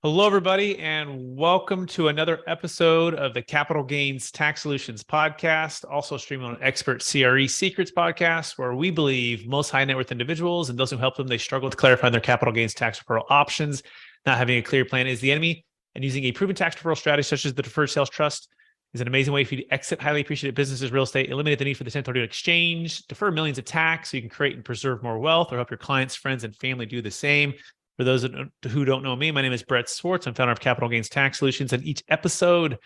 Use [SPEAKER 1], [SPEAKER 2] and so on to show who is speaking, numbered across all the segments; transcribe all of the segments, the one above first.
[SPEAKER 1] Hello, everybody, and welcome to another episode of the Capital Gains Tax Solutions podcast, also streaming on Expert CRE Secrets podcast, where we believe most high net worth individuals and those who help them, they struggle with clarifying their capital gains tax deferral options. Not having a clear plan is the enemy, and using a proven tax deferral strategy such as the Deferred Sales Trust is an amazing way for you to exit highly appreciated businesses, real estate, eliminate the need for the 1031 exchange, defer millions of tax so you can create and preserve more wealth, or help your clients, friends, and family do the same. For those who don't know me, my name is Brett Swarts. I'm founder of Capital Gains Tax Solutions. And each episode,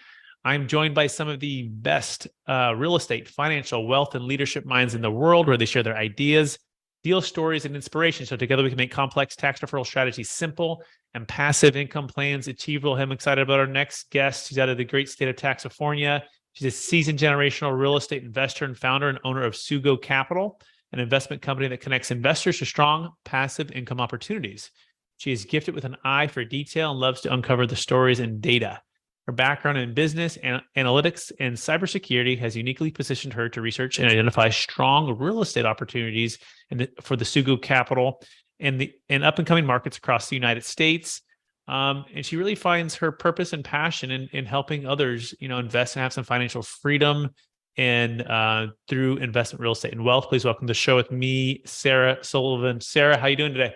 [SPEAKER 1] I'm joined by some of the best real estate, financial, wealth, and leadership minds in the world, where they share their ideas, deal stories, and inspiration. So together we can make complex tax deferral strategies simple and passive income plans achievable. I'm excited about our next guest. She's out of the great state of California. She's a seasoned generational real estate investor and founder and owner of Sugo Capital, an investment company that connects investors to strong passive income opportunities. She is gifted with an eye for detail and loves to uncover the stories and data. Her background in business, analytics, and cybersecurity has uniquely positioned her to research and identify strong real estate opportunities for the Sugo Capital and up-and-coming markets across the United States. And she really finds her purpose and passion in helping others, invest and have some financial freedom and through investment, real estate, and wealth. Please welcome to the show with me, Sarah Sullivan. Sarah, how are you doing today?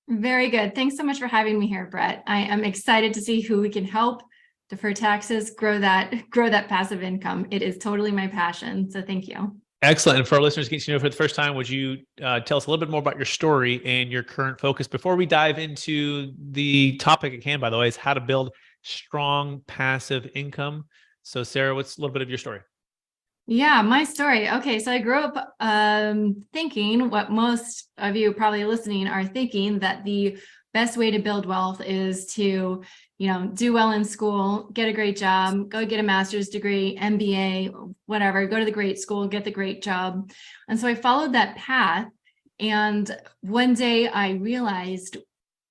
[SPEAKER 2] Very good. Thanks so much for having me here, Brett. I am excited to see who we can help defer taxes, grow that passive income. It is totally my passion. So thank you.
[SPEAKER 1] Excellent. And for our listeners getting to know for the first time, would you tell us a little bit more about your story and your current focus before we dive into the topic at hand, by the way, is how to build strong passive income. So Sarah, what's a little bit of your story?
[SPEAKER 2] Yeah, my story. Okay, so I grew up thinking what most of you probably listening are thinking, that the best way to build wealth is to, do well in school, get a great job, go get a master's degree, MBA, whatever, go to the great school, get the great job. And so I followed that path. And one day I realized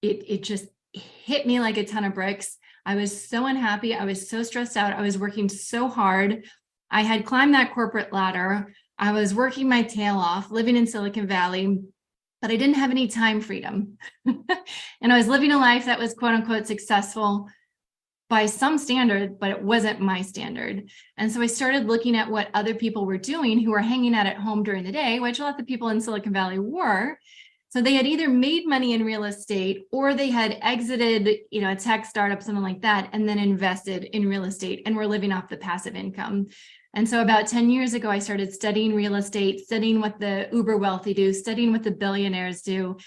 [SPEAKER 2] it just hit me like a ton of bricks. I was so unhappy. I was so stressed out. I was working so hard. I had climbed that corporate ladder. I was working my tail off, living in Silicon Valley, but I didn't have any time freedom. And I was living a life that was quote unquote successful by some standard, but it wasn't my standard. And so I started looking at what other people were doing who were hanging out at home during the day, which a lot of the people in Silicon Valley were. So they had either made money in real estate or they had exited, a tech startup, something like that, and then invested in real estate and were living off the passive income. And so about 10 years ago, I started studying real estate, studying what the uber wealthy do, studying what the billionaires do,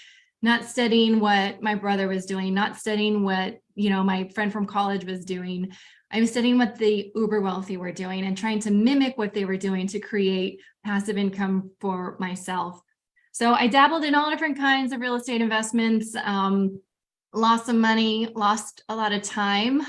[SPEAKER 2] not studying what my brother was doing, not studying what, my friend from college was doing. I was studying what the uber wealthy were doing and trying to mimic what they were doing to create passive income for myself. So I dabbled in all different kinds of real estate investments, lost some money, lost a lot of time.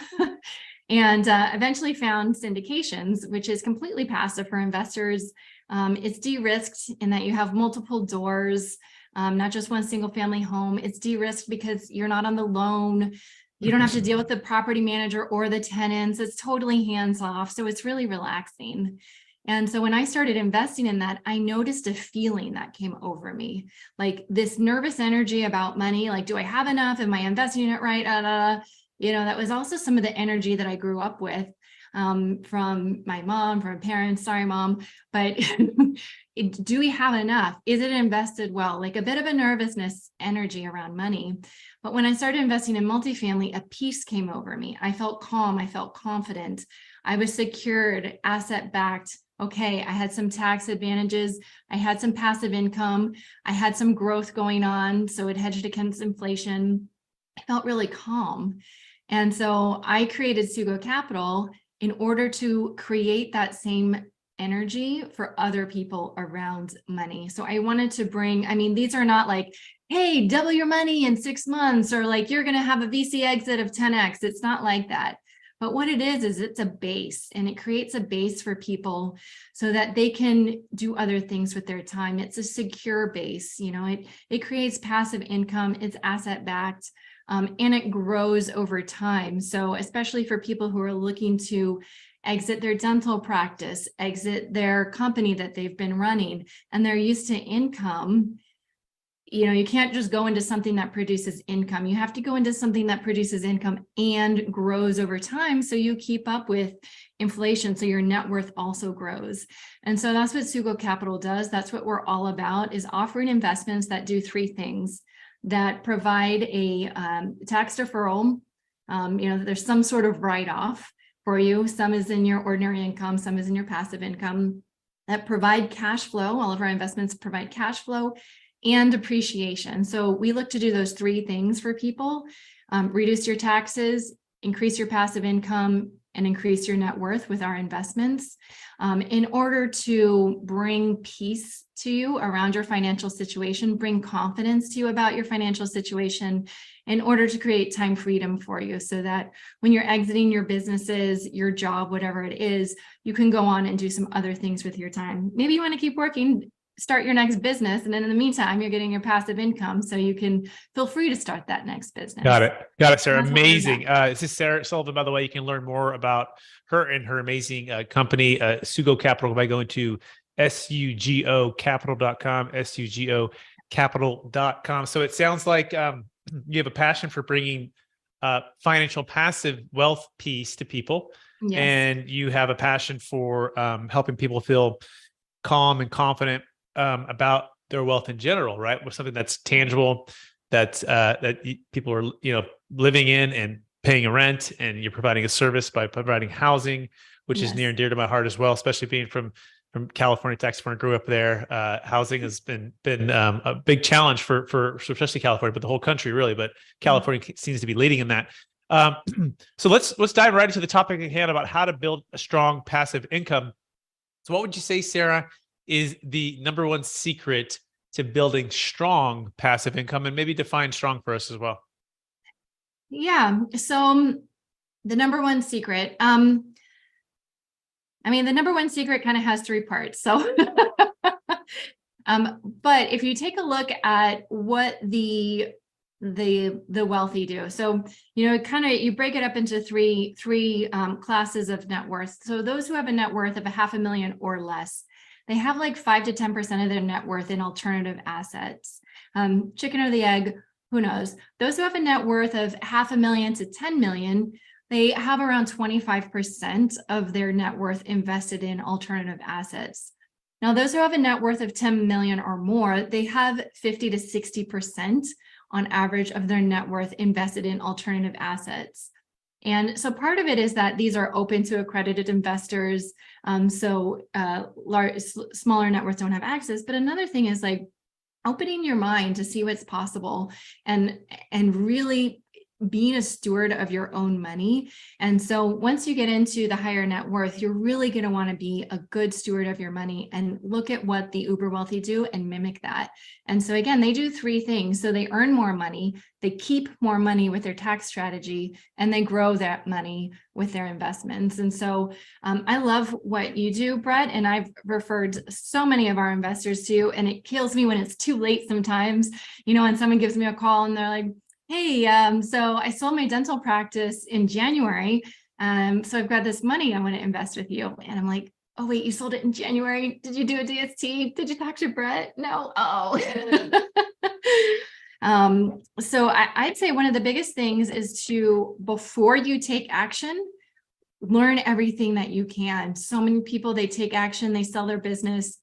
[SPEAKER 2] And eventually found syndications, which is completely passive for investors. It's de-risked in that you have multiple doors, not just one single family home. It's de-risked because you're not on the loan. You don't have to deal with the property manager or the tenants. It's totally hands off. So it's really relaxing. And so when I started investing in that, I noticed a feeling that came over me, like this nervous energy about money. Like, do I have enough? Am I investing it right? That was also some of the energy that I grew up with from my mom, from parents. Sorry, Mom, but do we have enough? Is it invested well? Like a bit of a nervousness energy around money. But when I started investing in multifamily, a peace came over me. I felt calm. I felt confident. I was secured, asset backed. Okay, I had some tax advantages. I had some passive income. I had some growth going on, so it hedged against inflation. I felt really calm. And so I created Sugo Capital in order to create that same energy for other people around money. So I wanted to bring, these are not like, hey, double your money in 6 months, or like you're going to have a VC exit of 10x. It's not like that. But what it is it's a base, and it creates a base for people so that they can do other things with their time. It's a secure base. It creates passive income. It's asset backed. And it grows over time. So especially for people who are looking to exit their dental practice, exit their company that they've been running, and they're used to income, you can't just go into something that produces income. You have to go into something that produces income and grows over time, so you keep up with inflation, so your net worth also grows. And so that's what Sugo Capital does. That's what we're all about, is offering investments that do three things: that provide a tax deferral. There's some sort of write-off for you. Some is in your ordinary income, some is in your passive income. That provide cash flow. All of our investments provide cash flow and appreciation. So we look to do those three things for people: reduce your taxes, increase your passive income, and increase your net worth with our investments, in order to bring peace to you around your financial situation, bring confidence to you about your financial situation, in order to create time freedom for you, so that when you're exiting your businesses, your job, whatever it is, you can go on and do some other things with your time. Maybe you want to keep working, start your next business, and then in the meantime, you're getting your passive income, so you can feel free to start that next business.
[SPEAKER 1] Got it, Sarah. Amazing. This is Sarah Sullivan, by the way. You can learn more about her and her amazing company, Sugo Capital, by going to sugocapital.com, sugocapital.com. So it sounds like you have a passion for bringing financial passive wealth piece to people.
[SPEAKER 2] Yes.
[SPEAKER 1] And you have a passion for helping people feel calm and confident about their wealth in general, right? With something that's tangible, that people are, living in and paying a rent, and you're providing a service by providing housing, which is near and dear to my heart as well, especially being from California, Texas, where I grew up there. Housing has been a big challenge for especially California, but the whole country really. But California seems to be leading in that. So let's dive right into the topic at hand about how to build a strong passive income. So what would you say, Sarah, is the number one secret to building strong passive income, and maybe define strong for us as well?
[SPEAKER 2] Yeah. So the number one secret, the number one secret kind of has three parts. So, but if you take a look at what the wealthy do, so, you break it up into three classes of net worth. So those who have a net worth of $500,000 or less, they have like 5 to 10% of their net worth in alternative assets. Chicken or the egg, who knows? Those who have a net worth of $500,000 to $10 million, they have around 25% of their net worth invested in alternative assets. Now, those who have a net worth of 10 million or more, they have 50 to 60% on average of their net worth invested in alternative assets. And so part of it is that these are open to accredited investors. Smaller net worths don't have access. But another thing is like opening your mind to see what's possible, and really being a steward of your own money. And so once you get into the higher net worth, you're really going to want to be a good steward of your money and look at what the uber wealthy do and mimic that. And so again, they do three things. So they earn more money, they keep more money with their tax strategy, and they grow that money with their investments. And so I love what you do, Brett, and I've referred so many of our investors to you, and it kills me when it's too late sometimes, and someone gives me a call and they're like, hey, so I sold my dental practice in January. So I've got this money I want to invest with you. And I'm like, oh, wait, you sold it in January. Did you do a DST? Did you talk to Brett? No. Oh. So I'd say one of the biggest things is to, before you take action, learn everything that you can. So many people, they take action, they sell their business,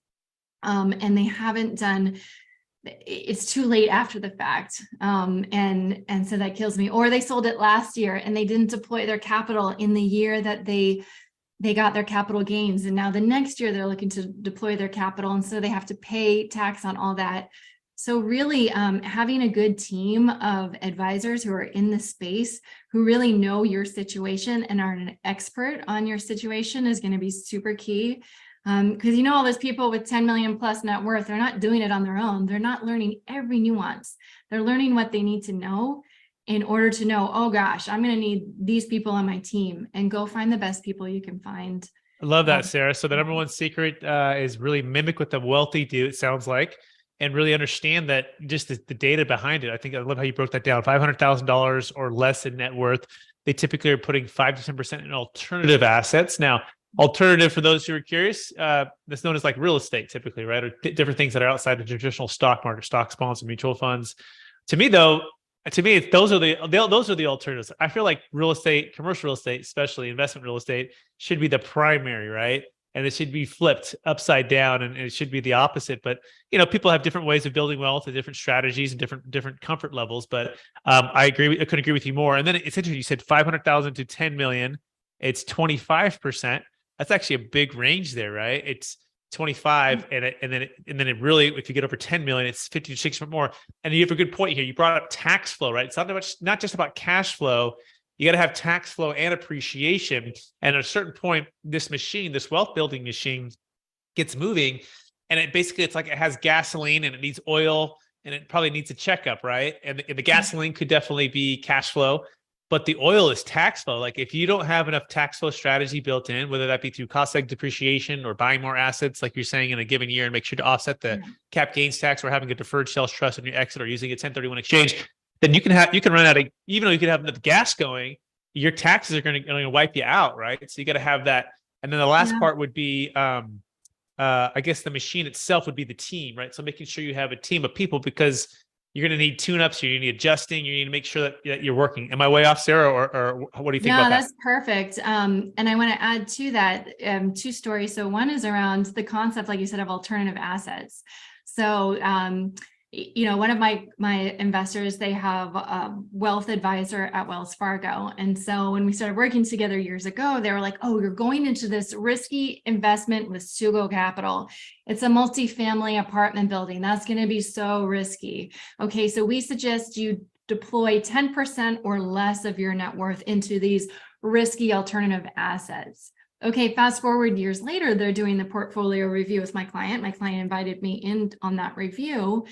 [SPEAKER 2] and they haven't done, it's too late after the fact. And so that kills me. Or they sold it last year and they didn't deploy their capital in the year that they got their capital gains. And now the next year they're looking to deploy their capital. And so they have to pay tax on all that. So really having a good team of advisors who are in the space, who really know your situation and are an expert on your situation, is going to be super key. Because all those people with 10 million plus net worth, they're not doing it on their own. They're not learning every nuance. They're learning what they need to know in order to know, oh gosh, I'm going to need these people on my team, and go find the best people you can find.
[SPEAKER 1] I love that, Sarah. So the number one secret is really mimic what the wealthy do, it sounds like, and really understand that, just the data behind it. I love how you broke that down. $500,000 or less in net worth, they typically are putting 5 to 10% in alternative assets. Now, Alternative, for those who are curious, that's known as like real estate typically, right? Or different things that are outside the traditional stock market, stocks, bonds, and mutual funds. To me, though, those are the alternatives. I feel like real estate, commercial real estate, especially investment real estate, should be the primary, right? And it should be flipped upside down, and it should be the opposite. But people have different ways of building wealth and different strategies and different comfort levels. But I agree. I couldn't agree with you more. And then it's interesting. You said 500,000 to 10 million. It's 25%. That's actually a big range there, right? It's 25, and then it really, if you get over 10 million, it's 50 to 60% more. And you have a good point here. You brought up tax flow, right? It's not just about cash flow. You got to have tax flow and appreciation. And at a certain point, this wealth building machine gets moving, and it's like it has gasoline and it needs oil, and it probably needs a checkup, right? And the gasoline could definitely be cash flow, but the oil is tax flow. Like if you don't have enough tax flow strategy built in, whether that be through cost seg depreciation or buying more assets, like you're saying, in a given year, and make sure to offset the cap gains tax, or having a deferred sales trust on your exit, or using a 1031 exchange, then you can run out of, even though you could have the gas going, your taxes are going to wipe you out, right? So you got to have that. And then the last part would be, I guess the machine itself would be the team, right? So making sure you have a team of people, because you're going to need tune-ups, you need adjusting, you need to make sure that you're working. Am I way off, Sarah, or what do you think about that?
[SPEAKER 2] No, that's perfect. And I want to add to that two stories. So one is around the concept, like you said, of alternative assets. So, one of my investors, they have a wealth advisor at Wells Fargo. And so when we started working together years ago, they were like, oh, you're going into this risky investment with Sugo Capital. It's a multifamily apartment building. That's going to be so risky. Okay, so we suggest you deploy 10% or less of your net worth into these risky alternative assets. Okay, fast forward years later, they're doing the portfolio review with my client. My client invited me in on that review.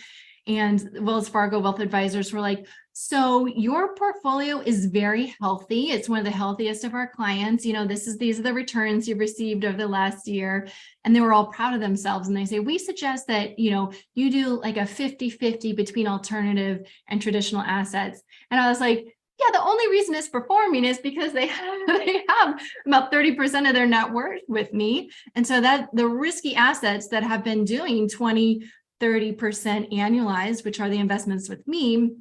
[SPEAKER 2] And Wells Fargo wealth advisors were like, so your portfolio is very healthy. It's one of the healthiest of our clients. These are the returns you've received over the last year. And they were all proud of themselves. And they say, we suggest that, you do like a 50-50 between alternative and traditional assets. And I was like, yeah, the only reason it's performing is because they have about 30% of their net worth with me. And so that the risky assets that have been doing 20, 30% annualized, which are the investments with me,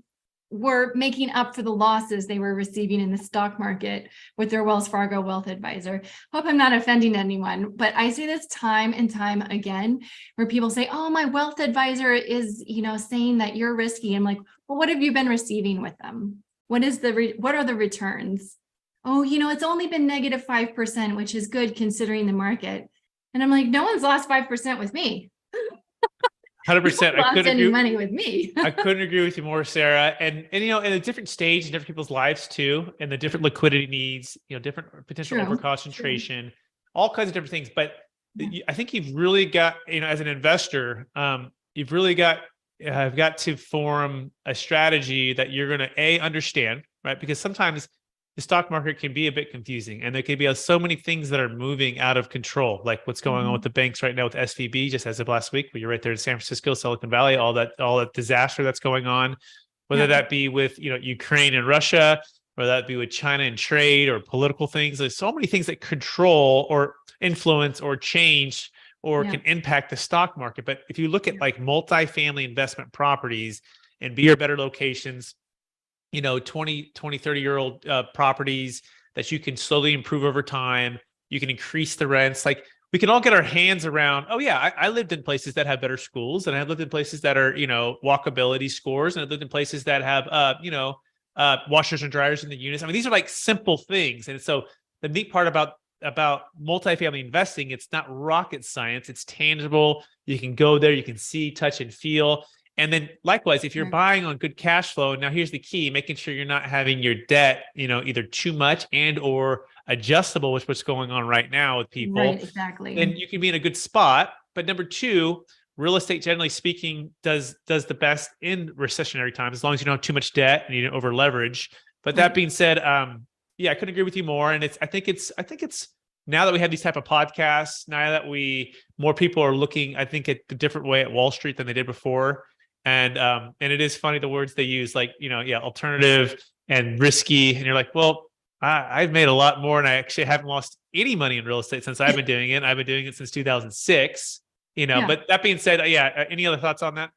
[SPEAKER 2] were making up for the losses they were receiving in the stock market with their Wells Fargo wealth advisor. Hope I'm not offending anyone, but I see this time and time again where people say, oh, my wealth advisor is, saying that you're risky. I'm like, well, what have you been receiving with them? What are the returns? Oh, it's only been negative 5%, which is good considering the market. And I'm like, no one's lost 5% with me.
[SPEAKER 1] 100%.
[SPEAKER 2] I couldn't agree money with me.
[SPEAKER 1] I couldn't agree with you more, Sarah. And in a different stage in different people's lives too, and the different liquidity needs, different potential over concentration, all kinds of different things. But I think you've really got, as an investor, you've really got to form a strategy that you're going to understand, right? Because sometimes the stock market can be a bit confusing, and there can be so many things that are moving out of control, like what's going on with the banks right now with SVB, just as of last week, where you're right there in San Francisco, Silicon Valley, all that disaster that's going on, whether that be with, Ukraine and Russia, or that be with China and trade or political things. There's so many things that control or influence or change or can impact the stock market. But if you look at like multifamily investment properties and B or better locations, 20, 30-year-old properties that you can slowly improve over time. You can increase the rents. Like we can all get our hands around, oh yeah, I lived in places that have better schools, and I've lived in places that are, walkability scores, and I've lived in places that have, washers and dryers in the units. I mean, these are like simple things. And so the neat part about multifamily investing, it's not rocket science. It's tangible. You can go there, you can see, touch, and feel. And then likewise, if you're buying on good cash flow, now here's the key, making sure you're not having your debt, either too much and or adjustable with what's going on right now with people.
[SPEAKER 2] Right, exactly.
[SPEAKER 1] And you can be in a good spot. But number two, real estate, generally speaking, does the best in recessionary times, as long as you don't have too much debt and you don't over leverage. But that being said, I couldn't agree with you more. And I think it's now that we have these type of podcasts, now that more people are looking, I think, at the different way at Wall Street than they did before. And it is funny, the words they use, like, alternative and risky. And you're like, well, I've made a lot more, and I actually haven't lost any money in real estate since I've been doing it. I've been doing it since 2006.
[SPEAKER 2] Yeah.
[SPEAKER 1] But that being said, yeah. Any other thoughts on that?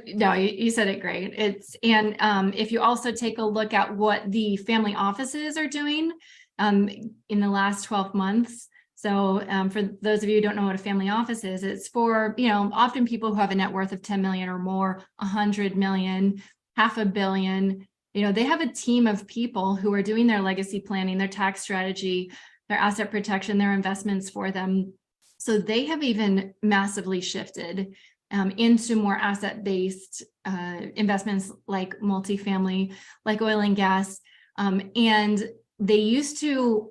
[SPEAKER 2] No, you said it great. If you also take a look at what the family offices are doing in the last 12 months. So for those of you who don't know what a family office is, it's for, often people who have a net worth of 10 million or more, 100 million, $500 million. They have a team of people who are doing their legacy planning, their tax strategy, their asset protection, their investments for them. So they have even massively shifted into more asset-based investments like multifamily, like oil and gas. And they used to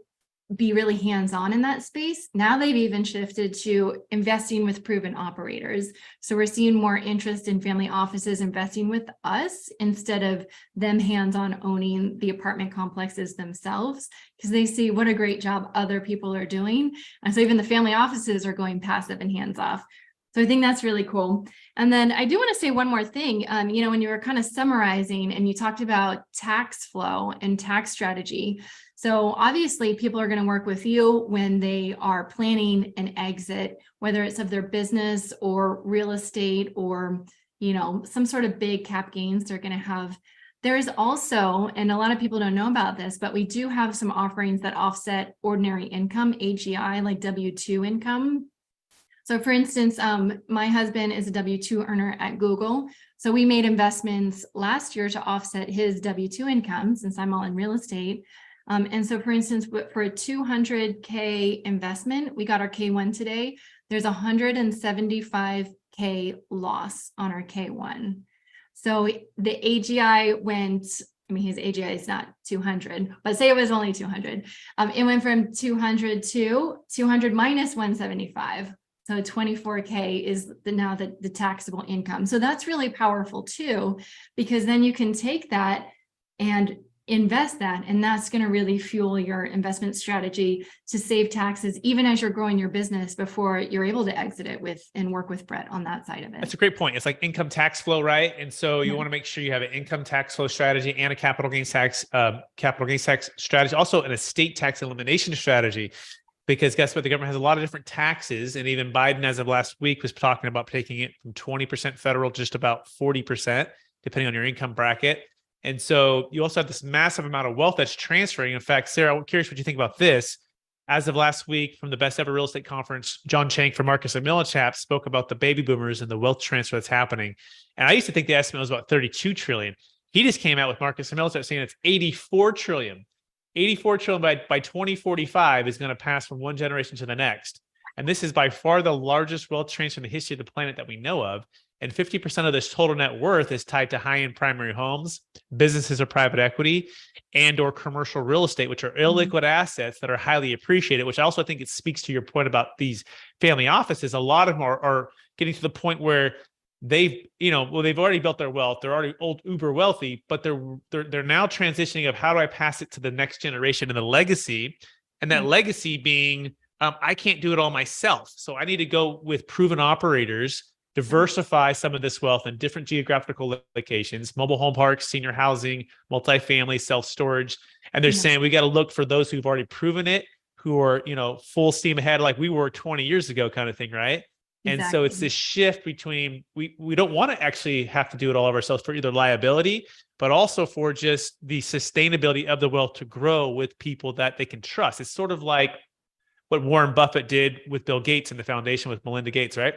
[SPEAKER 2] be really hands-on in that space. Now they've even shifted to investing with proven operators. So we're seeing more interest in family offices investing with us instead of them hands-on owning the apartment complexes themselves, because they see what a great job other people are doing. And so even the family offices are going passive and hands-off. So I think that's really cool. And then I do want to say one more thing. When you were kind of summarizing and you talked about tax flow and tax strategy. So obviously people are going to work with you when they are planning an exit, whether it's of their business or real estate or, some sort of big cap gains they're going to have. There is also, and a lot of people don't know about this, but we do have some offerings that offset ordinary income, AGI, like W-2 income. So for instance, my husband is a W-2 earner at Google. So we made investments last year to offset his W-2 income since I'm all in real estate. And so for instance, for a 200K investment, we got our K1 today. There's 175K loss on our K1. So the AGI went, his AGI is not 200, but say it was only 200. It went from 200 to 200 minus 175. So 24K is now the taxable income. So that's really powerful too, because then you can take that and invest that, and that's going to really fuel your investment strategy to save taxes, even as you're growing your business before you're able to exit it and work with Brett on that side of it.
[SPEAKER 1] That's a great point. It's like income tax flow, right? And so you want to make sure you have an income tax flow strategy and a capital gains tax strategy, also an estate tax elimination strategy. Because guess what? The government has a lot of different taxes. And even Biden, as of last week, was talking about taking it from 20% federal, just about 40%, depending on your income bracket. And so you also have this massive amount of wealth that's transferring. In fact, Sarah, I'm curious what you think about this. As of last week, from the Best Ever Real Estate Conference, John Chang from Marcus Millichap spoke about the baby boomers and the wealth transfer that's happening. And I used to think the estimate was about 32 trillion. He just came out with Marcus Millichap saying it's 84 trillion. 84 trillion by 2045 is going to pass from one generation to the next. And this is by far the largest wealth transfer in the history of the planet that we know of. And 50% of this total net worth is tied to high-end primary homes, businesses or private equity, and or commercial real estate, which are illiquid assets that are highly appreciated, which I also think it speaks to your point about these family offices. A lot of them are getting to the point where they've already built their wealth. They're already uber wealthy, but they're now transitioning of how do I pass it to the next generation and the legacy, and that legacy being I can't do it all myself. So I need to go with proven operators, diversify some of this wealth in different geographical locations, mobile home parks, senior housing, multifamily, self-storage. And they're saying we got to look for those who've already proven it, who are, full steam ahead, like we were 20 years ago kind of thing, right? Exactly. And so it's this shift between we don't want to actually have to do it all of ourselves for either liability, but also for just the sustainability of the wealth to grow with people that they can trust. It's sort of like what Warren Buffett did with Bill Gates and the foundation with Melinda Gates, right?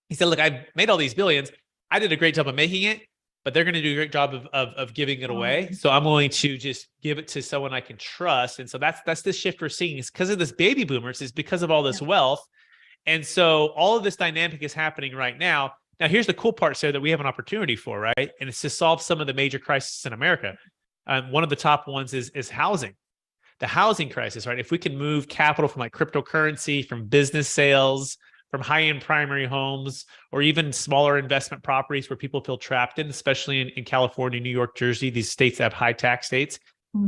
[SPEAKER 1] He said, look, I've made all these billions. I did a great job of making it, but they're going to do a great job of giving it away. So I'm willing to just give it to someone I can trust. And so that's the shift we're seeing. It's because of this baby boomers, it's because of all this wealth. And so all of this dynamic is happening right now. Now, here's the cool part, Sarah, that we have an opportunity for, right? And it's to solve some of the major crises in America. One of the top ones is housing. The housing crisis, right? If we can move capital from like cryptocurrency, from business sales, from high-end primary homes, or even smaller investment properties where people feel trapped in, especially in California, New York, Jersey, these states that have high tax states,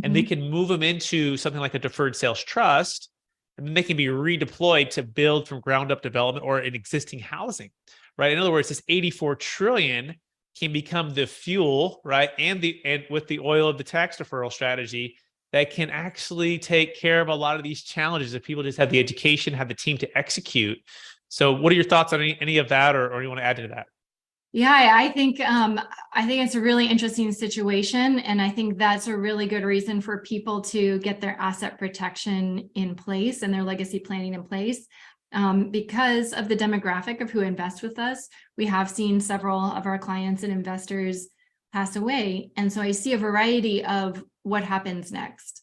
[SPEAKER 1] and they can move them into something like a deferred sales trust, and then they can be redeployed to build from ground up development or in existing housing, right? In other words, this 84 trillion can become the fuel, right? And with the oil of the tax deferral strategy, that can actually take care of a lot of these challenges if people just have the education, have the team to execute. So what are your thoughts on any of that, or you want to add to that?
[SPEAKER 2] Yeah, I think it's a really interesting situation. And I think that's a really good reason for people to get their asset protection in place and their legacy planning in place. Because of the demographic of who invests with us, we have seen several of our clients and investors pass away. And so I see a variety of what happens next.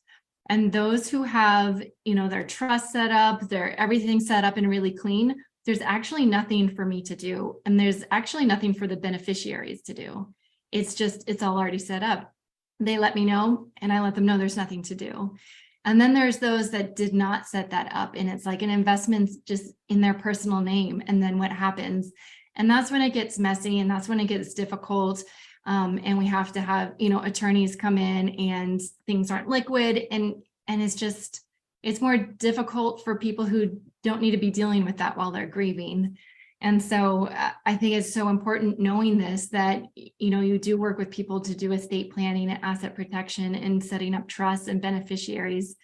[SPEAKER 2] And those who have, their trust set up, their everything set up and really clean, there's actually nothing for me to do. And there's actually nothing for the beneficiaries to do. It's all already set up. They let me know and I let them know there's nothing to do. And then there's those that did not set that up. And it's like an investment just in their personal name. And then what happens? And that's when it gets messy and that's when it gets difficult. And we have to have, attorneys come in and things aren't liquid. And it's more difficult for people who don't need to be dealing with that while they're grieving. And so I think it's so important knowing this, that, you do work with people to do estate planning and asset protection and setting up trusts and beneficiaries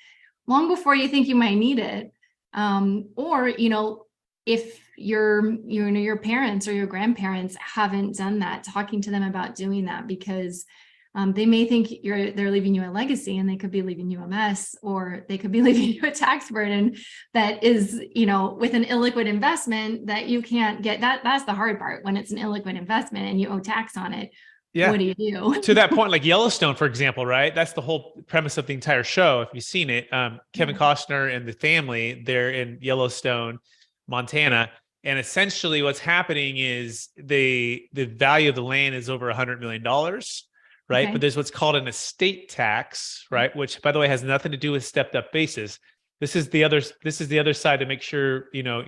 [SPEAKER 2] long before you think you might need it. Or, if your parents or your grandparents haven't done that, talking to them about doing that, because they may think they're leaving you a legacy and they could be leaving you a mess, or they could be leaving you a tax burden that is, with an illiquid investment that you can't get. That's the hard part, when it's an illiquid investment and you owe tax on it. Yeah. What do you do?
[SPEAKER 1] To that point, like Yellowstone, for example, right? That's the whole premise of the entire show. If you've seen it, Kevin Costner and the family, they're in Yellowstone, Montana. And essentially what's happening is the value of the land is over $100 million. Right. Okay. But there's what's called an estate tax, right? Which, by the way, has nothing to do with stepped up basis. This is the other side to make sure, we were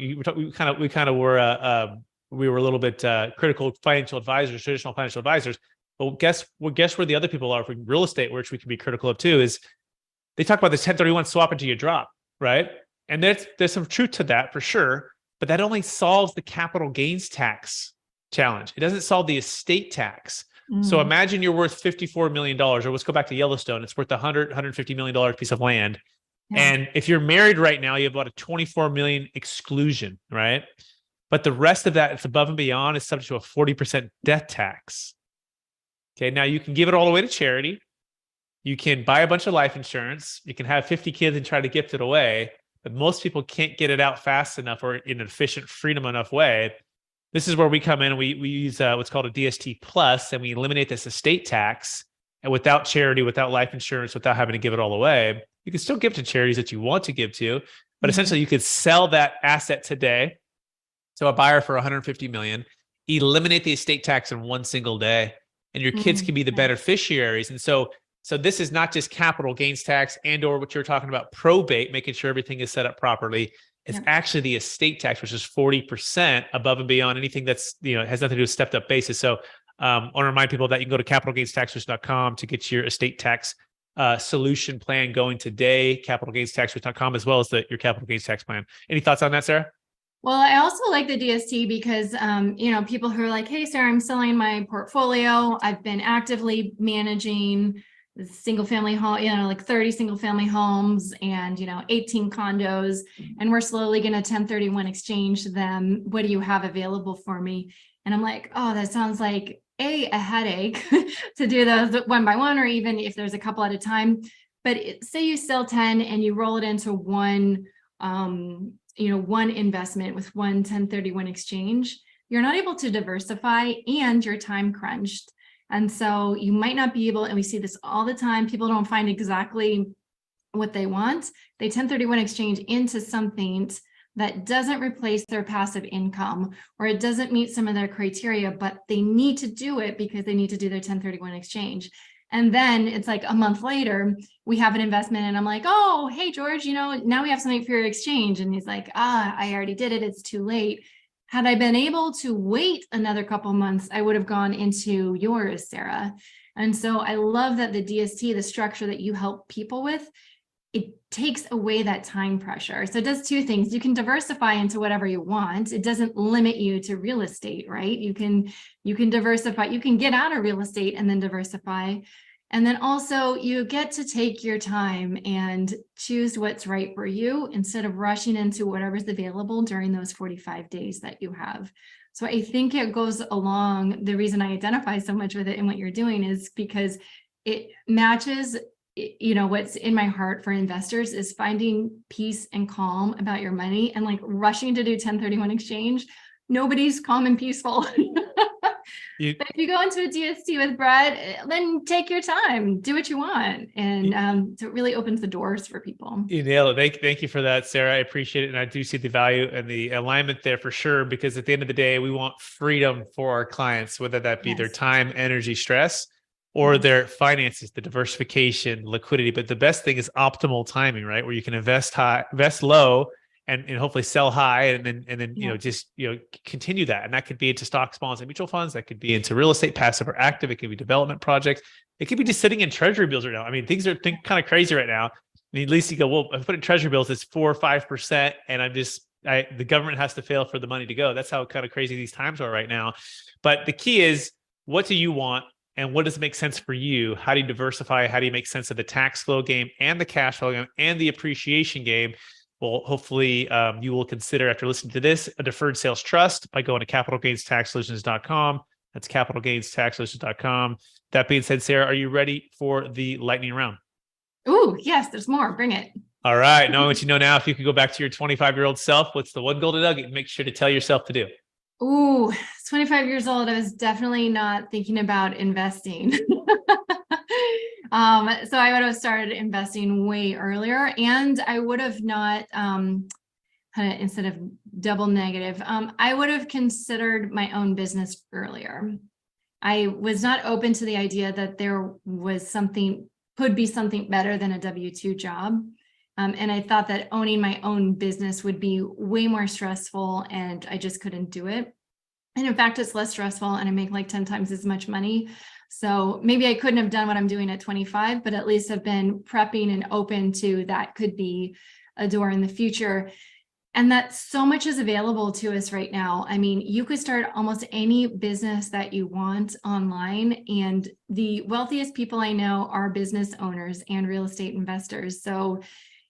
[SPEAKER 1] a little bit critical financial advisors, traditional financial advisors. But guess where the other people are for real estate, which we can be critical of too, is they talk about this 1031 swap until you drop, right? And there's some truth to that for sure, but that only solves the capital gains tax challenge. It doesn't solve the estate tax. So imagine you're worth $54 million, or let's go back to Yellowstone. It's worth $150 million piece of land. Yeah. And if you're married right now, you have about a $24 million exclusion, right? But the rest of that, it's above and beyond, is subject to a 40% death tax. Okay. Now you can give it all away to charity. You can buy a bunch of life insurance. You can have 50 kids and try to gift it away, but most people can't get it out fast enough or in an efficient, freedom enough way. This is where we come in and we use what's called a DST plus, and we eliminate this estate tax. And without charity, without life insurance, without having to give it all away, you can still give to charities that you want to give to, but essentially you could sell that asset today. So a buyer for $150 million, eliminate the estate tax in one single day, and your kids can be the beneficiaries. And so this is not just capital gains tax or what you're talking about, probate, making sure everything is set up properly. It's actually the estate tax, which is 40% above and beyond anything that's, has nothing to do with stepped up basis. So I want to remind people that you can go to capitalgainstaxers.com to get your estate tax solution plan going today, capitalgainstaxers.com, as well as your capital gains tax plan. Any thoughts on that, Sarah?
[SPEAKER 2] Well, I also like the DST because, people who are like, hey, Sarah, I'm selling my portfolio. I've been actively managing single family home, like 30 single family homes and, 18 condos, and we're slowly going to 1031 exchange them. What do you have available for me? And I'm like, oh, that sounds like a headache to do those one by one, or even if there's a couple at a time. But say you sell 10 and you roll it into one, one investment with one 1031 exchange, you're not able to diversify and you're time crunched. And so you might not be able, and we see this all the time, people don't find exactly what they want. They 1031 exchange into something that doesn't replace their passive income, or it doesn't meet some of their criteria, but they need to do it because they need to do their 1031 exchange. And then it's like a month later, we have an investment and I'm like, oh, hey, George, now we have something for your exchange. And he's like, I already did it. It's too late. Had I been able to wait another couple months, I would have gone into yours, Sarah. And so I love that the DST, the structure that you help people with, it takes away that time pressure. So it does two things. You can diversify into whatever you want. It doesn't limit you to real estate, right? You can diversify, you can get out of real estate and then diversify. And then also you get to take your time and choose what's right for you instead of rushing into whatever's available during those 45 days that you have. So I think it goes along. The reason I identify so much with it and what you're doing is because it matches, what's in my heart for investors is finding peace and calm about your money, and like rushing to do 1031 exchange. Nobody's calm and peaceful. But if you go into a DST with Brett, then take your time, do what you want. And so it really opens the doors for people.
[SPEAKER 1] You nailed it. Thank you for that, Sarah. I appreciate it. And I do see the value and the alignment there for sure, because at the end of the day, we want freedom for our clients, whether that be their time, energy, stress, or their finances, the diversification, liquidity. But the best thing is optimal timing, right? Where you can invest high, invest low, and hopefully sell high, and then just continue that. And that could be into stocks, bonds, and mutual funds. That could be into real estate, passive or active. It could be development projects. It could be just sitting in treasury bills right now. I mean, things are kind of crazy right now. I mean, at least you go, well, I put in treasury bills, it's 4 or 5%, and the government has to fail for the money to go. That's how kind of crazy these times are right now. But the key is, what do you want? And what does make sense for you? How do you diversify? How do you make sense of the tax flow game and the cash flow game and the appreciation game? Well, hopefully you will consider, after listening to this, a deferred sales trust by going to capitalgainstaxsolutions.com. That's capitalgainstaxsolutions.com. That being said, Sarah, are you ready for the lightning round?
[SPEAKER 2] Ooh, yes, there's more. Bring it.
[SPEAKER 1] All right. Knowing what you know now, if you could go back to your 25-year-old self, what's the one golden nugget you make sure to tell yourself to do?
[SPEAKER 2] Ooh, 25 years old. I was definitely not thinking about investing. So I would have started investing way earlier, and I would have not, instead of double negative, I would have considered my own business earlier. I was not open to the idea that there was could be something better than a W-2 job. And I thought that owning my own business would be way more stressful, and I just couldn't do it. And in fact, it's less stressful, and I make like 10 times as much money. So maybe I couldn't have done what I'm doing at 25, but at least have been prepping and open to that could be a door in the future. And that so much is available to us right now. I mean, you could start almost any business that you want online. And the wealthiest people I know are business owners and real estate investors. So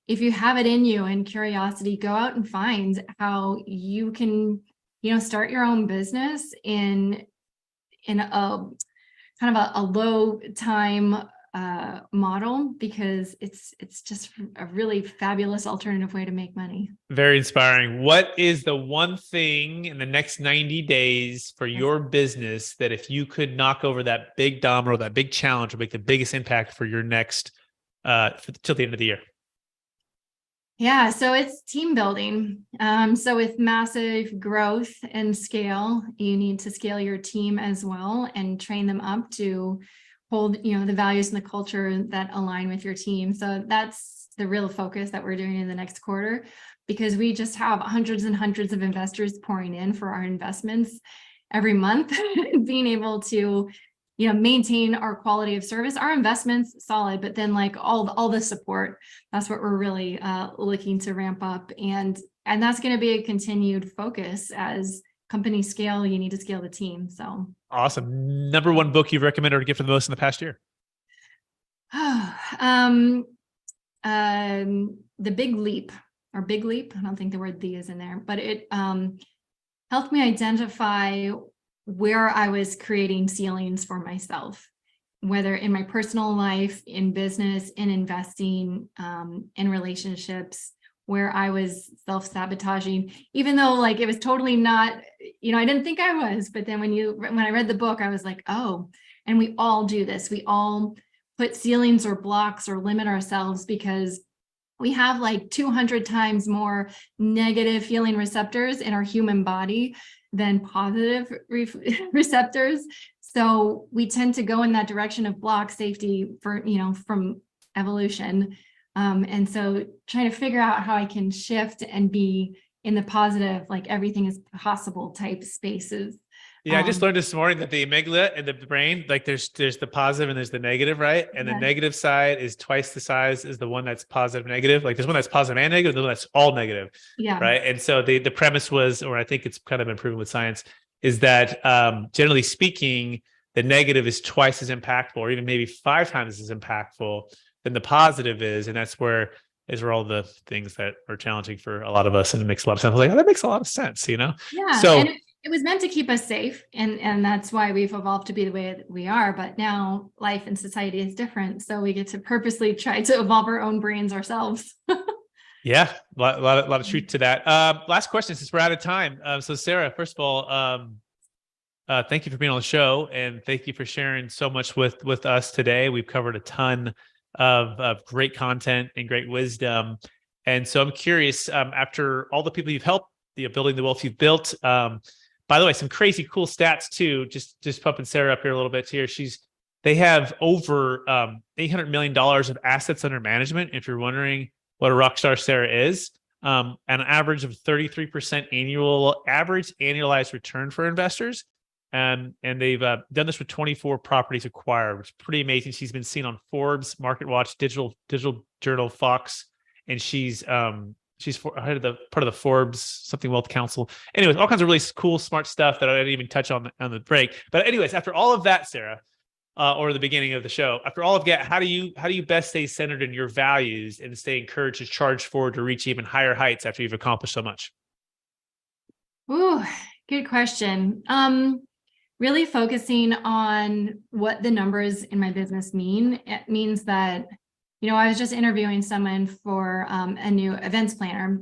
[SPEAKER 2] if you have it in you and curiosity, go out and find how you can, start your own business in a kind of a low time model, because it's just a really fabulous alternative way to make money.
[SPEAKER 1] Very inspiring. What is the one thing in the next 90 days for your business that if you could knock over that big domino, that big challenge, would make the biggest impact for your next till the end of the year?
[SPEAKER 2] Yeah, so it's team building. So with massive growth and scale, you need to scale your team as well and train them up to hold, the values and the culture that align with your team. So that's the real focus that we're doing in the next quarter, because we just have hundreds and hundreds of investors pouring in for our investments every month. Being able to maintain our quality of service, our investments solid, but then like all the support, that's what we're really looking to ramp up. And that's going to be a continued focus. As companies scale, you need to scale the team. So
[SPEAKER 1] awesome. Number one book you've recommended or gift for the most in the past year?
[SPEAKER 2] The Big Leap, or Big Leap. I don't think the word "the" is in there, but it helped me identify where I was creating ceilings for myself, whether in my personal life, in business, in investing, in relationships, where I was self-sabotaging, even though like it was totally not, I didn't think I was, but then when I read the book, I was like, oh, and we all do this. We all put ceilings or blocks or limit ourselves because we have like 200 times more negative feeling receptors in our human body than positive receptors. So we tend to go in that direction of block safety for, from evolution. And so trying to figure out how I can shift and be in the positive, like everything is possible type spaces.
[SPEAKER 1] Yeah, I just learned this morning that the amygdala and the brain, like there's the positive and there's the negative, right? And the negative side is twice the size as the one that's positive, negative. Like there's one that's positive and negative, the one that's all negative.
[SPEAKER 2] Yeah.
[SPEAKER 1] Right. And so the premise was, or I think it's kind of been proven with science, is that generally speaking, the negative is twice as impactful, or even maybe 5 times as impactful than the positive is. And that's where all the things that are challenging for a lot of us. And it makes a lot of sense. I was like, oh, that makes a lot of sense, you know?
[SPEAKER 2] Yeah.
[SPEAKER 1] So
[SPEAKER 2] And it was meant to keep us safe. And that's why we've evolved to be the way that we are. But now life and society is different. So we get to purposely try to evolve our own brains ourselves.
[SPEAKER 1] yeah, a lot of truth to that. Last question, since we're out of time. So Sarah, first of all, thank you for being on the show, and thank you for sharing so much with us today. We've covered a ton of great content and great wisdom. And so I'm curious, after all the people you've helped, building the wealth you've built, by the way, some crazy cool stats too, just pumping Sarah up here a little bit here. They have over $800 million of assets under management. If you're wondering what a rock star Sarah is, an average of 33% annualized return for investors. And they've done this with 24 properties acquired, which is pretty amazing. She's been seen on Forbes, MarketWatch, Digital Journal, Fox, and she's head of the part of the Forbes something Wealth Council. Anyways, all kinds of really cool, smart stuff that I didn't even touch on the break. But anyways, after all of that, Sarah, or the beginning of the show, after all of that, how do you best stay centered in your values and stay encouraged to charge forward to reach even higher heights after you've accomplished so much?
[SPEAKER 2] Ooh, good question. Really focusing on what the numbers in my business mean. It means that, I was just interviewing someone for a new events planner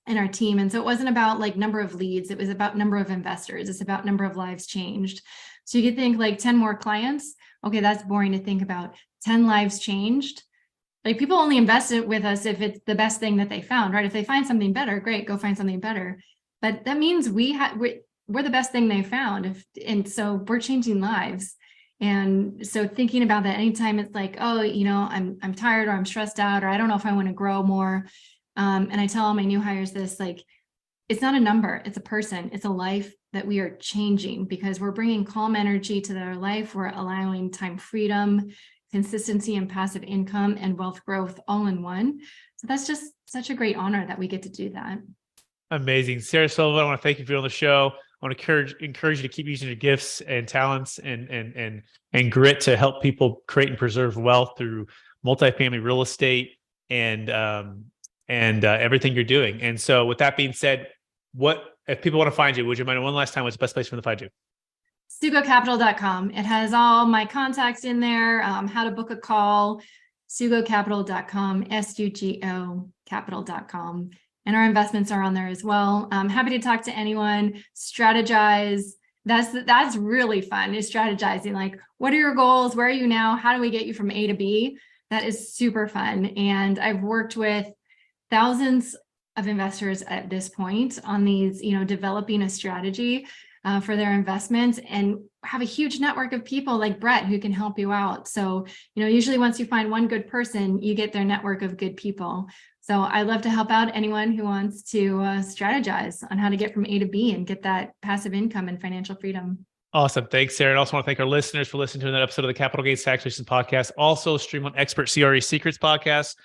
[SPEAKER 2] in our team. And so it wasn't about like number of leads. It was about number of investors. It's about number of lives changed. So you could think like 10 more clients. Okay, that's boring to think about. 10 lives changed. Like people only invest it with us if it's the best thing that they found, right? If they find something better, great, go find something better. But that means we're the best thing they found. And so we're changing lives. And so thinking about that anytime it's like, oh, I'm tired or I'm stressed out, or I don't know if I want to grow more. And I tell all my new hires this, like, it's not a number, it's a person, it's a life that we are changing because we're bringing calm energy to their life. We're allowing time freedom, consistency and passive income and wealth growth all in one. So that's just such a great honor that we get to do that.
[SPEAKER 1] Amazing. Sarah Sullivan, I want to thank you for being on the show. I want to encourage you to keep using your gifts and talents and grit to help people create and preserve wealth through multifamily real estate and everything you're doing. And so with that being said, if people want to find you, would you mind one last time, what's the best place for them to find you?
[SPEAKER 2] SugoCapital.com. It has all my contacts in there, how to book a call, SugoCapital.com, SUGO Capital.com. And our investments are on there as well. I'm happy to talk to anyone, strategize. That's really fun, is strategizing. Like, what are your goals? Where are you now? How do we get you from A to B? That is super fun. And I've worked with thousands of investors at this point on these, developing a strategy for their investments, and have a huge network of people like Brett who can help you out. So, usually once you find one good person, you get their network of good people. So I love to help out anyone who wants to strategize on how to get from A to B and get that passive income and financial freedom.
[SPEAKER 1] Awesome. Thanks, Sarah. And I also want to thank our listeners for listening to that episode of the Capital Gains Tax Solutions podcast, also stream on Expert CRE Secrets podcast,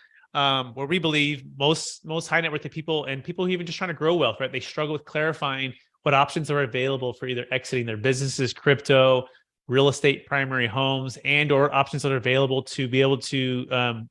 [SPEAKER 1] where we believe most high net worth people and people who even just trying to grow wealth, right? They struggle with clarifying what options are available for either exiting their businesses, crypto, real estate, primary homes, and or options that are available to be able to,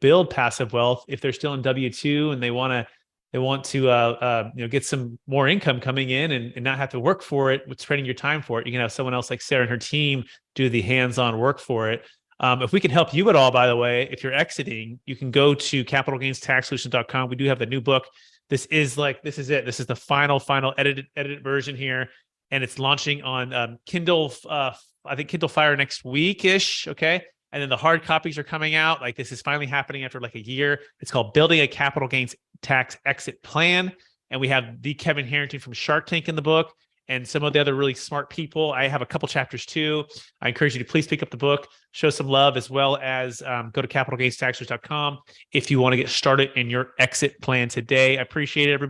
[SPEAKER 1] build passive wealth if they're still in W-2 and they want to get some more income coming in and not have to work for it with spending your time for it. You can have someone else like Sarah and her team do the hands-on work for it. If we can help you at all, by the way, if you're exiting, you can go to capitalgainstaxsolutions.com. We do have the new book. This is it. This is the final edited version here. And it's launching on Kindle, I think Kindle Fire next week-ish, okay? And then the hard copies are coming out. Like, this is finally happening after like a year. It's called Building a Capital Gains Tax Exit Plan. And we have the Kevin Harrington from Shark Tank in the book and some of the other really smart people. I have a couple chapters too. I encourage you to please pick up the book, show some love, as well as go to capitalgainstaxsolutions.com if you want to get started in your exit plan today. I appreciate it, everybody.